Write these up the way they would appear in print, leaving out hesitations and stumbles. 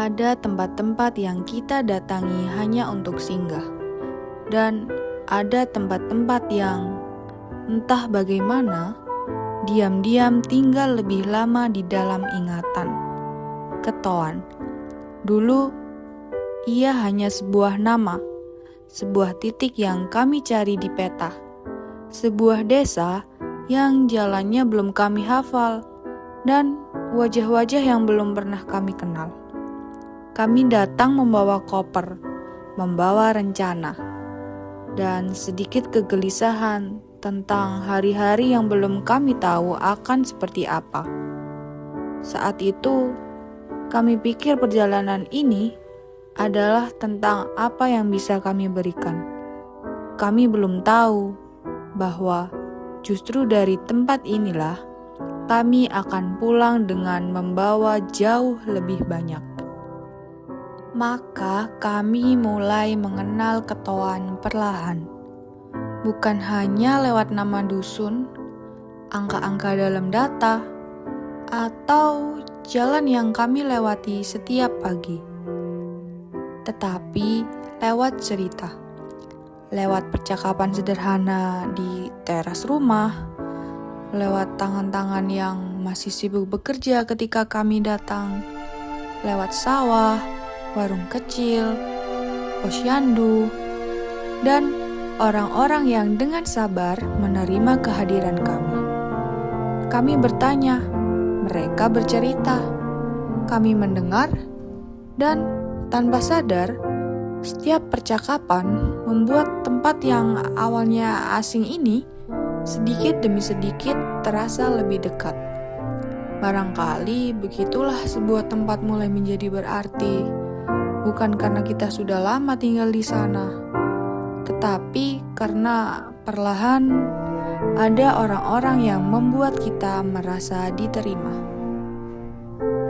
ada tempat-tempat yang kita datangi hanya untuk singgah, dan ada tempat-tempat yang entah bagaimana diam-diam tinggal lebih lama di dalam ingatan. Ketoan. Dulu, ia hanya sebuah nama, sebuah titik yang kami cari di peta, sebuah desa yang jalannya belum kami hafal, dan wajah-wajah yang belum pernah kami kenal. Kami datang membawa koper, membawa rencana, dan sedikit kegelisahan tentang hari-hari yang belum kami tahu akan seperti apa. Saat itu, kami pikir perjalanan ini adalah tentang apa yang bisa kami berikan. Kami belum tahu bahwa justru dari tempat inilah kami akan pulang dengan membawa jauh lebih banyak. Maka kami mulai mengenal Ketoan perlahan. Bukan hanya lewat nama dusun, angka-angka dalam data, atau jalan yang kami lewati setiap pagi. Tetapi lewat cerita, lewat percakapan sederhana di teras rumah, lewat tangan-tangan yang masih sibuk bekerja ketika kami datang, lewat sawah, warung kecil, posyandu, dan orang-orang yang dengan sabar menerima kehadiran kami. Kami bertanya, mereka bercerita, kami mendengar, dan tanpa sadar, setiap percakapan membuat tempat yang awalnya asing ini sedikit demi sedikit terasa lebih dekat. Barangkali begitulah sebuah tempat mulai menjadi berarti, bukan karena kita sudah lama tinggal di sana, tetapi karena perlahan ada orang-orang yang membuat kita merasa diterima.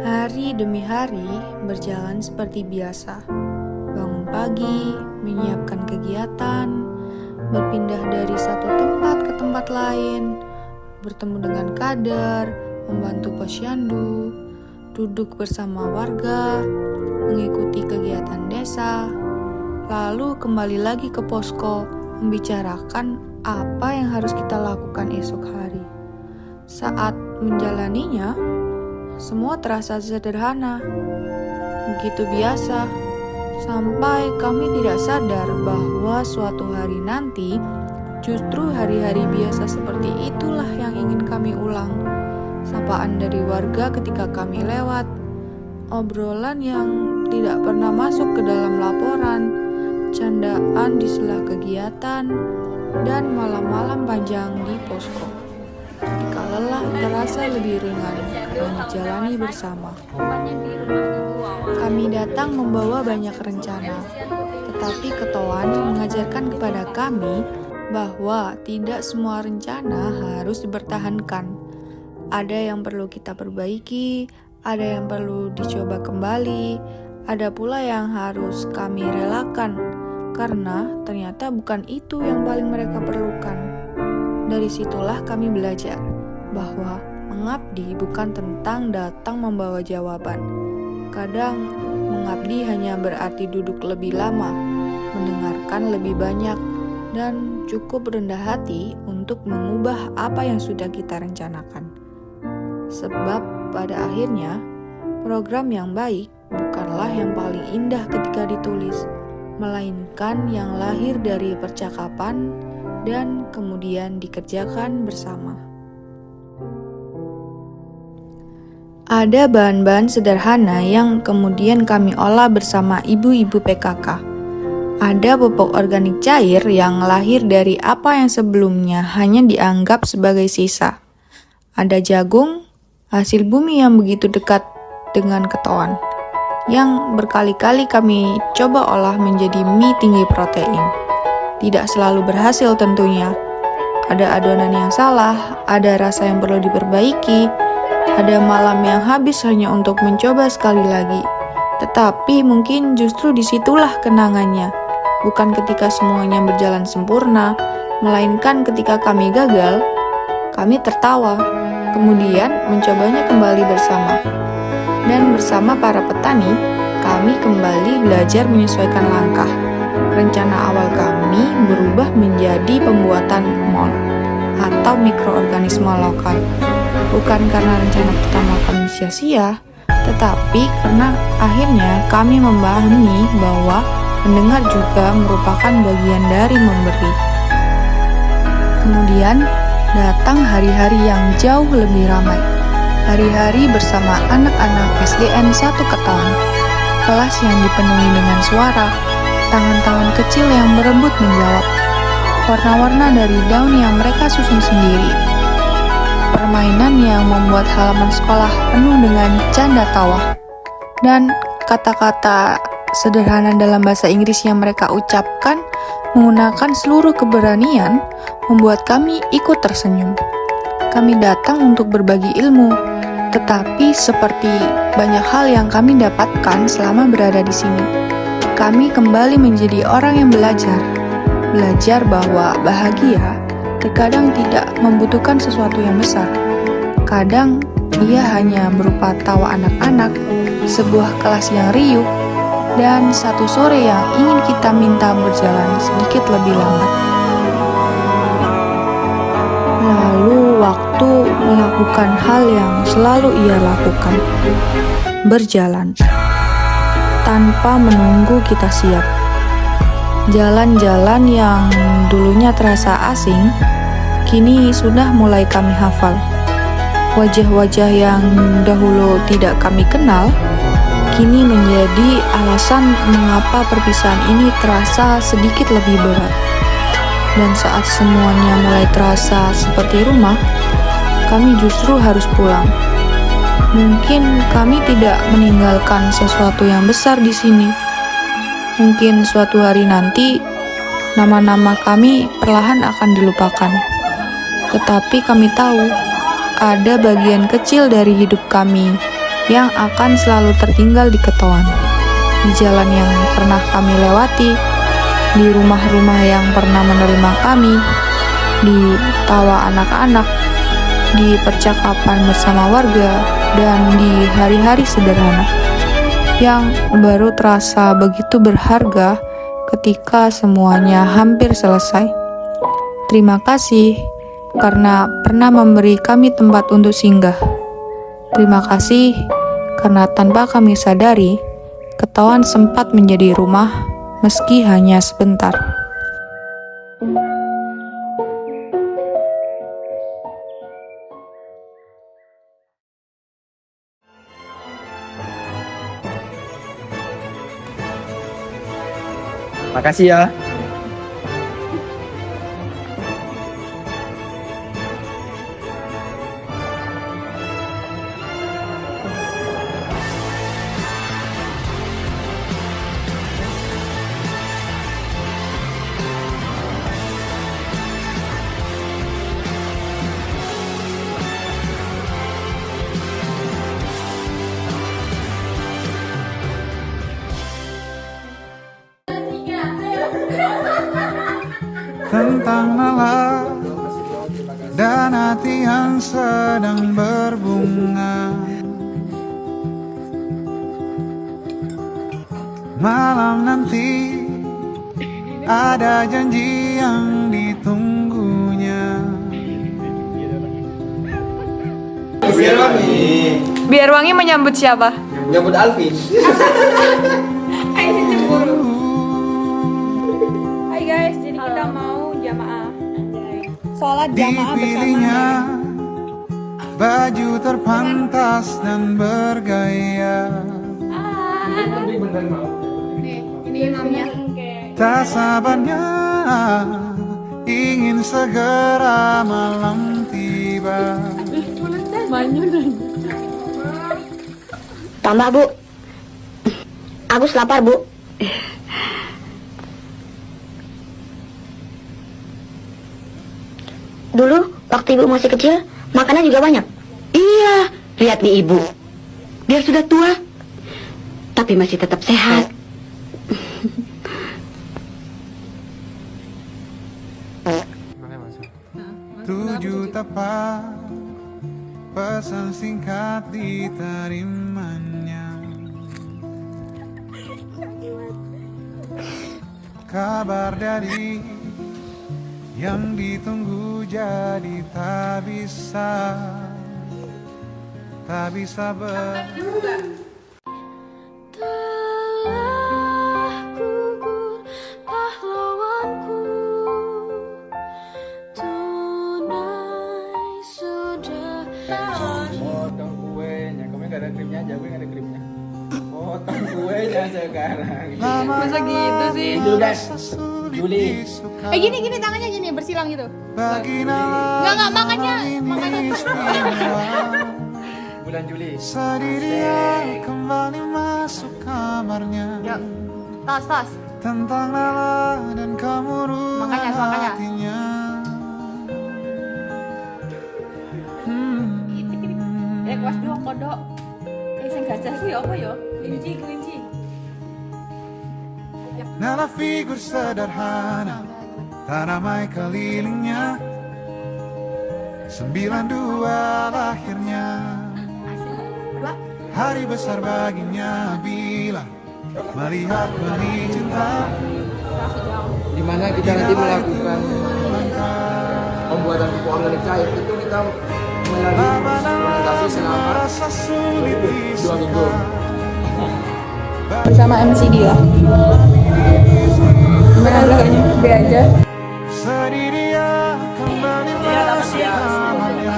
Hari demi hari berjalan seperti biasa. Bangun pagi, menyiapkan kegiatan, berpindah dari satu tempat ke tempat lain, bertemu dengan kader, membantu posyandu, duduk bersama warga, mengikuti kegiatan desa, lalu kembali lagi ke posko, membicarakan apa yang harus kita lakukan esok hari. Saat menjalaninya, semua terasa sederhana, begitu biasa, sampai kami tidak sadar bahwa suatu hari nanti, justru hari-hari biasa seperti itulah yang ingin kami ulang. Sapaan dari warga ketika kami lewat, obrolan yang tidak pernah masuk ke dalam laporan, candaan di sela kegiatan, dan malam-malam panjang di posko. Ketika lelah terasa lebih ringan karena dijalani bersama. Kami datang membawa banyak rencana, tetapi Ketoan mengajarkan kepada kami bahwa tidak semua rencana harus dipertahankan. Ada yang perlu kita perbaiki, ada yang perlu dicoba kembali, ada pula yang harus kami relakan, karena ternyata bukan itu yang paling mereka perlukan. Dari situlah kami belajar bahwa mengabdi bukan tentang datang membawa jawaban. Kadang mengabdi hanya berarti duduk lebih lama, mendengarkan lebih banyak, dan cukup rendah hati untuk mengubah apa yang sudah kita rencanakan. Sebab pada akhirnya, program yang baik bukanlah yang paling indah ketika ditulis, melainkan yang lahir dari percakapan dan kemudian dikerjakan bersama. Ada bahan-bahan sederhana yang kemudian kami olah bersama ibu-ibu PKK. Ada pupuk organik cair yang lahir dari apa yang sebelumnya hanya dianggap sebagai sisa. Ada jagung, hasil bumi yang begitu dekat dengan Ketoan, yang berkali-kali kami coba olah menjadi mie tinggi protein. Tidak selalu berhasil tentunya. Ada adonan yang salah, ada rasa yang perlu diperbaiki, ada malam yang habis hanya untuk mencoba sekali lagi. Tetapi mungkin justru disitulah kenangannya. Bukan ketika semuanya berjalan sempurna, melainkan ketika kami gagal, kami tertawa, kemudian mencobanya kembali bersama. Dan bersama para petani, kami kembali belajar menyesuaikan langkah. Rencana awal kami berubah menjadi pembuatan mall atau mikroorganisme lokal. Bukan karena rencana pertama kami sia-sia, tetapi karena akhirnya kami memahami bahwa mendengar juga merupakan bagian dari memberi. Kemudian datang hari-hari yang jauh lebih ramai. Hari-hari bersama anak-anak SDN 1 Ketawan. Kelas yang dipenuhi dengan suara, tangan-tangan kecil yang berebut menjawab, warna-warna dari daun yang mereka susun sendiri, permainan yang membuat halaman sekolah penuh dengan canda tawa, dan kata-kata sederhana dalam bahasa Inggris yang mereka ucapkan menggunakan seluruh keberanian membuat kami ikut tersenyum. Kami datang untuk berbagi ilmu, tetapi seperti banyak hal yang kami dapatkan selama berada di sini, kami kembali menjadi orang yang belajar. Belajar bahwa bahagia terkadang tidak membutuhkan sesuatu yang besar. Kadang ia hanya berupa tawa anak-anak, sebuah kelas yang riuh, dan satu sore yang ingin kita minta berjalan sedikit lebih lambat. Lalu waktu melakukan hal yang selalu ia lakukan, berjalan tanpa menunggu kita siap. Jalan-jalan yang dulunya terasa asing, kini sudah mulai kami hafal. Wajah-wajah yang dahulu tidak kami kenal, kini menjadi alasan mengapa perpisahan ini terasa sedikit lebih berat. Dan saat semuanya mulai terasa seperti rumah, kami justru harus pulang. Mungkin kami tidak meninggalkan sesuatu yang besar di sini. Mungkin suatu hari nanti, nama-nama kami perlahan akan dilupakan. Tetapi kami tahu, ada bagian kecil dari hidup kami yang akan selalu tertinggal di Ketawan. Di jalan yang pernah kami lewati, di rumah-rumah yang pernah menerima kami, di tawa anak-anak, di percakapan bersama warga, dan di hari-hari sederhana yang baru terasa begitu berharga ketika semuanya hampir selesai. Terima kasih karena pernah memberi kami tempat untuk singgah. Terima kasih karena tanpa kami sadari, Ketawan sempat menjadi rumah meski hanya sebentar. Makasih ya. Tentang malam dan hati yang sedang berbunga. Malam nanti ada janji yang ditunggunya. Biar Wangi menyambut siapa? Menyambut Alvin. Hai guys, jadi kita mau jamaah sholat jamaah bersama. Dipilihnya baju terpantas dan bergaya. Ini imamnya. Tak sabarnya ingin segera malam tiba. Tambah, Bu. Agus lapar, Bu. Dulu, waktu Ibu masih kecil, makannya juga banyak. Iya, lihat nih Ibu. Dia sudah tua, tapi masih tetap sehat. 7 tapak pesan singkat diterimanya. kabar dari yang ditunggu jadi tak bisa Telah gugur pahlawanku, tunai sudah Potong kuenya, kamu gak ada krimnya aja, gue gak ada krimnya. Potong kuenya sekarang. Masa gitu sih? Juli guys, Juli. Gini tangannya gini bersilang gitu. Enggak makanya Bulan Juli. Sedih dia kembali masuk kamarnya. Yuk, tos. Tentang Lala dan kemurungan Makanya. hatinya. Kelas 2 kodok. Sing gajah kuwi apa ya? Kelinci. Nala figur sederhana, tak ramai kelilingnya. 92 lahirnya, hari besar baginya bila melihat benih cinta. Di mana kita nanti melakukan pembuatan pupuk organik cair itu kita melalui fermentasi selama Rasa sulit 2 minggu. Bersama MC dia. Gimana kayaknya? B aja. sedih dia kembali masuk kamarnya.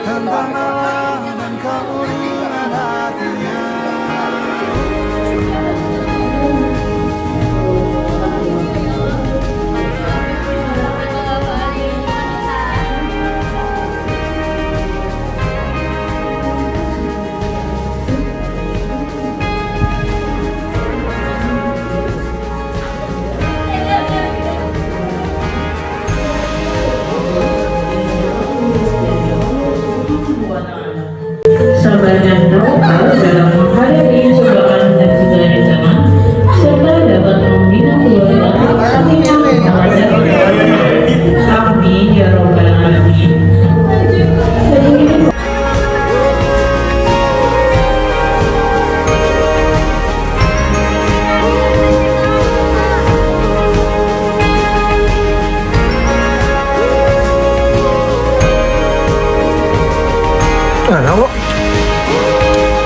Tentang Lala dan kemurungan hatinya. Sabar dan tawakal dalam menghadapi cobaan dan segala ancaman, serta dapat membina keluarga mengajar Amin ya robbal alamin.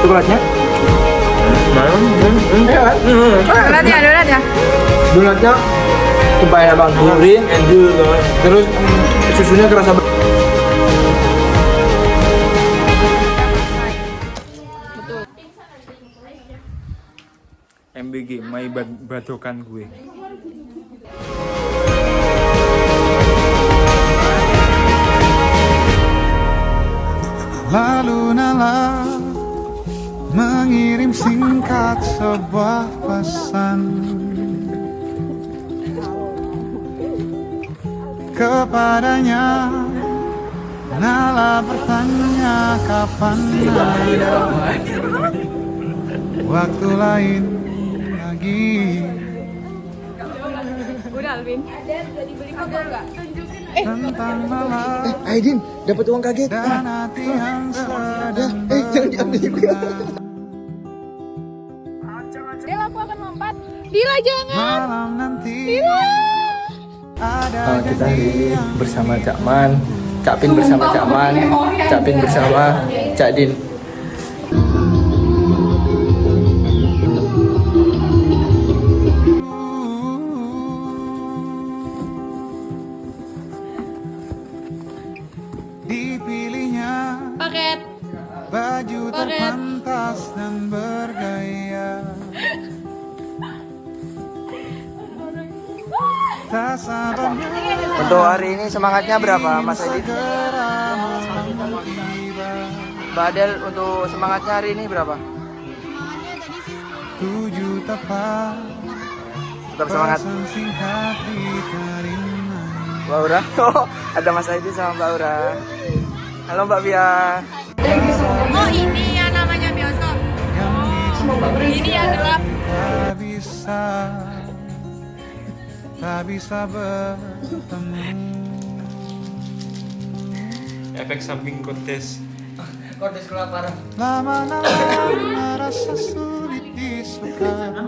Coklatnya? Donatnya. Donatnya supaya bang gurih, terus susunya kerasa MBG, mai badokan gue. Lalu Nala mengirim singkat sebuah pesan kepadanya. Nala bertanya kapan ada waktu lain lagi. Udah Alvin. Tentang Nala Aidin, dapat uang kaget. dan hati yang sedang jangan diambil. Del, aku akan lompat. Dila jangan. malam nanti. Ada Kita hari ini bersama Cak Man, Cak Pin bersama Cak Man, Cak Pin bersama Cak Din. Dipilihnya Paket. baju terpantas dan bergaya. Tak sabarnya Untuk hari ini semangatnya berapa Mas Aidin? segera malam tiba. Mbak Adel untuk semangatnya hari ini berapa? 7 tepat Tetap semangat. pesan singkat diterima. Mbak Aura, oh, ada Mas Aidin sama Mbak Aura. Halo Mbak Bia. Oh, ini ya namanya bioskop. Ini yang gelap. Tak bisa bertemu. Efek samping kortes. Kortes kelaparan. Lama-lama merasa sulit disuka.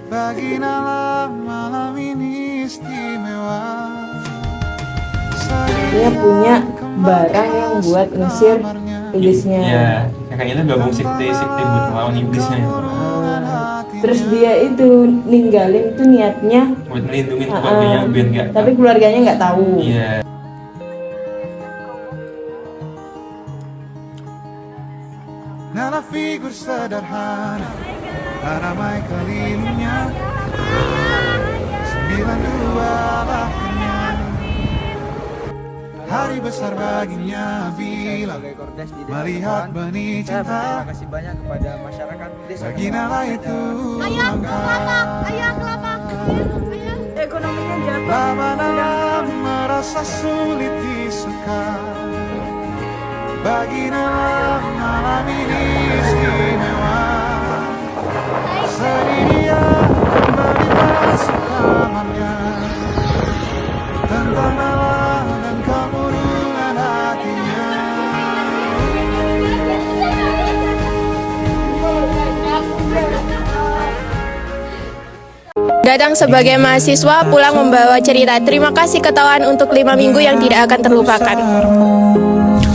Beginilah malam ini istimewa. Dia punya barang yang buat ngusir iblisnya. Ya, kakaknya itu gabung sekte buat melawan iblisnya itu. Terus dia itu ninggalin tuh niatnya Buat melindungi keluarganya biar nggak. tapi keluarganya nggak tahu. Iya. Nana figur sederhana, ramai kelilingnya. 92 lahirnya. Hari besar baginya bila Sebagai Kordes di Desa melihat Ketawan, benih saya cinta. berterima kasih banyak kepada masyarakat Desa Beginilah Ketawan. itu Ekonominya jatuh. lama-lama merasa sulit disuka. Beginilah malam ini istimewa. Sedih dia kembali masuk kamarnya. Tentang Allah dan kemurungan hatinya. Datang sebagai mahasiswa, pulang membawa cerita. Terima kasih Ketawan untuk 5 minggu yang tidak akan terlupakan.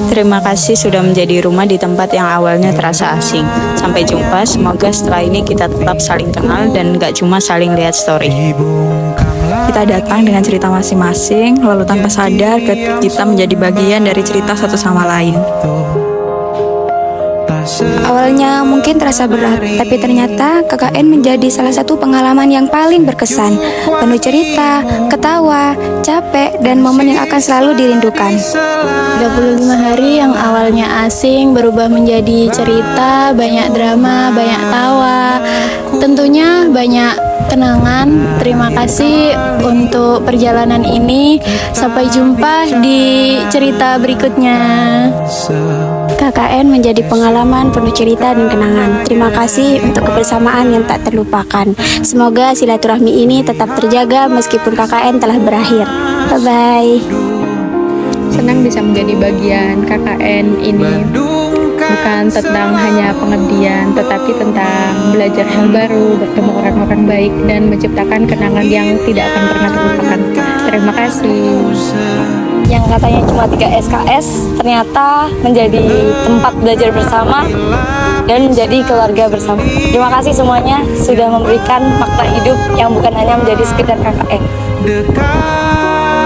Terima kasih sudah menjadi rumah di tempat yang awalnya terasa asing. Sampai jumpa, semoga setelah ini kita tetap saling kenal dan gak cuma saling lihat story. Kita datang dengan cerita masing-masing, lalu tanpa sadar kita menjadi bagian dari cerita satu sama lain. Awalnya mungkin terasa berat, tapi ternyata KKN menjadi salah satu pengalaman yang paling berkesan. Penuh cerita, ketawa, capek, dan momen yang akan selalu dirindukan. 25 hari yang awalnya asing berubah menjadi cerita, banyak drama, banyak tawa, tentunya banyak kenangan. Terima kasih untuk perjalanan ini. Sampai jumpa di cerita berikutnya. KKN menjadi pengalaman penuh cerita dan kenangan. Terima kasih untuk kebersamaan yang tak terlupakan. Semoga silaturahmi ini tetap terjaga meskipun KKN telah berakhir. Bye-bye. Senang bisa menjadi bagian KKN ini. Bukan tentang hanya pengabdian, tetapi tentang belajar hal baru, bertemu orang-orang baik, dan menciptakan kenangan yang tidak akan pernah terlupakan. Terima kasih. Yang katanya cuma 3 SKS ternyata menjadi tempat belajar bersama dan menjadi keluarga bersama. Terima kasih semuanya sudah memberikan makna hidup yang bukan hanya menjadi sekedar KKN.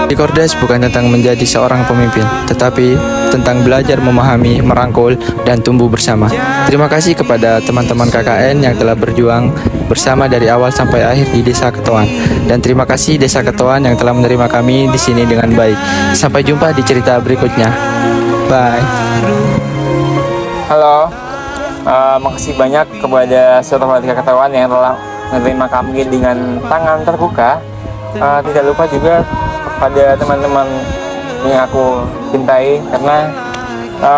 Di Kordes bukan tentang menjadi seorang pemimpin, tetapi tentang belajar memahami, merangkul, dan tumbuh bersama. Terima kasih kepada teman-teman KKN yang telah berjuang bersama dari awal sampai akhir di Desa Ketawan. Dan terima kasih Desa Ketawan yang telah menerima kami di sini dengan baik. Sampai jumpa di cerita berikutnya. Bye. Halo, makasih banyak kepada seluruh warga Ketawan yang telah menerima kami dengan tangan terbuka. Tidak lupa juga pada teman-teman yang aku cintai karena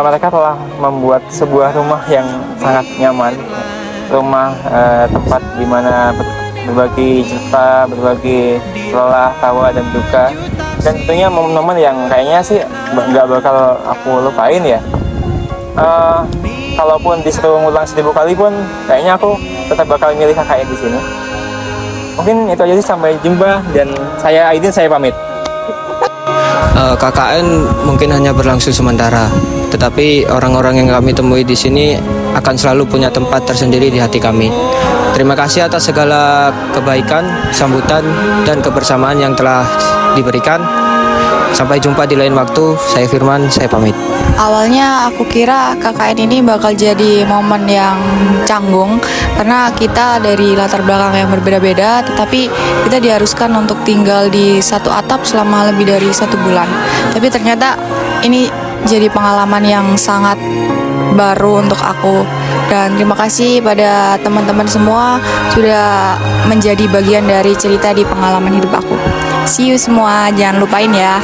mereka telah membuat sebuah rumah yang sangat nyaman, rumah tempat di mana berbagi cerita, berbagi lelah, tawa, dan duka, dan tentunya momen-momen yang kayaknya sih nggak bakal aku lupain ya. Kalaupun disuruh ngulang 1000 kali pun kayaknya aku tetap bakal milih KKN di sini. Mungkin itu aja sih, sampai jumpa, dan saya Aidin, saya pamit. KKN mungkin hanya berlangsung sementara, tetapi orang-orang yang kami temui di sini akan selalu punya tempat tersendiri di hati kami. Terima kasih atas segala kebaikan, sambutan, dan kebersamaan yang telah diberikan. Sampai jumpa di lain waktu. Saya Firman, saya pamit. Awalnya aku kira KKN ini bakal jadi momen yang canggung karena kita dari latar belakang yang berbeda-beda, tetapi kita diharuskan untuk tinggal di satu atap selama lebih dari 1 bulan. Tapi ternyata ini jadi pengalaman yang sangat baru untuk aku, dan terima kasih pada teman-teman semua sudah menjadi bagian dari cerita di pengalaman hidup aku. See you semua, jangan lupain ya.